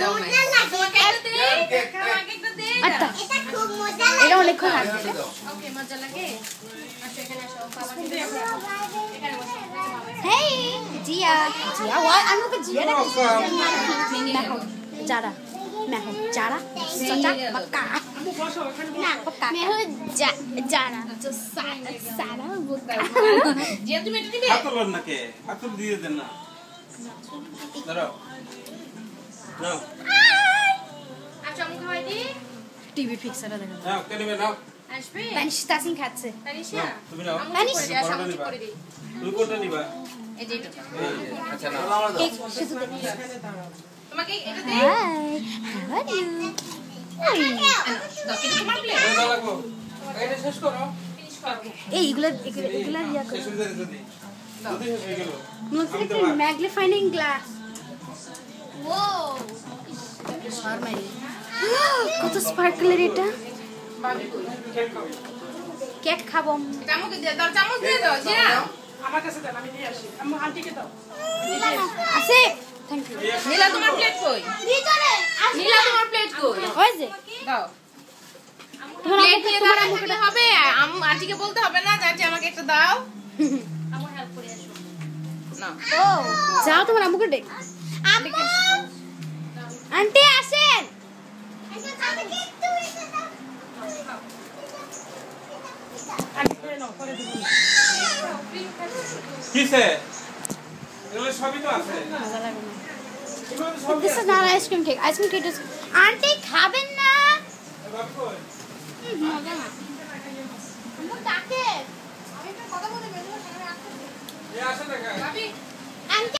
দাও না তোমাকে একটা দে আমাকে একটা দে আচ্ছা এটা খুব মজা লাগে এটা অনেক খারাপ ওকে মজা লাগে আসো এখানে আসো বাবা এখানে বসো হেই জিয়া জিয়া ওয়া আমি ওকে জিয়া ডাকছি দেখো যারা দেখো যারা সচা বাক্কা না বাক্কা मैं हूं जाना तो सारा बुका জিয়া তুমি এটা দিবে হাত তোলেন না কে হাত তুলে দিয়ে দেন না দাঁড়াও নাও আচ্ছা আমি খাওয়াই দি টিভি ফিক্সারটা দেখো নাও কে নেবে নাও আসবে তানিশ তাসিন খাচ্ছে তানিশা নাও, তুমি নাও তানিশ, পরোটা নিবা তুমি কোনটা নিবা এই যে এটা এই যে, আচ্ছা নাও কেক শুধু দে তোমাকে এটা দে হাই হাউ আর ইউ দাও এটা তোমার প্লেট দাও লাগবো এটা শেষ করো ফিনিশ করো এই এগুলা ইয়া শেষ হয়ে যাবে যদি যদি হয়ে গেল মনে হচ্ছে ম্যাগনিফাইং গ্লাস ও শর্মাই কত স্পার্কলার এটা বাবি কই কেক খাবো এটা আমাকে দে দাও চামচ দিয়ে দাও জিয়া আমার কাছে দেন আমি নিয়ে আসি আমি আন্টিকে দাও আছে থ্যাংক ইউ নীলা তোমার প্লেট কই ভিতরে নীলা তোমার প্লেট কই ওই যে দাও তোমার প্লেট আমাকে নিয়ে তোমার দাঁড়ায় আমাকে থাকলে হবে আন্টিকে বলতে হবে না যে আন্টি আমাকে একটা দাও আমার হেল্প করে আসো না ও যাও তোমার আমাকে ডেক আম্মু আন্টি আসেন আমাকে একটু এটা দাও আন্টি করে নাও করে দিব কিসে এগুলো সবই তো আছে মজা লাগে না এগুলো তো সবই this is not ice cream cake ice cream cake is aunty খাবেন না বাবু কই? মজা না আম্মু ডাকে আমি একটা কথা বলে বের হয়ে এ আসে না ভাবি আন্টি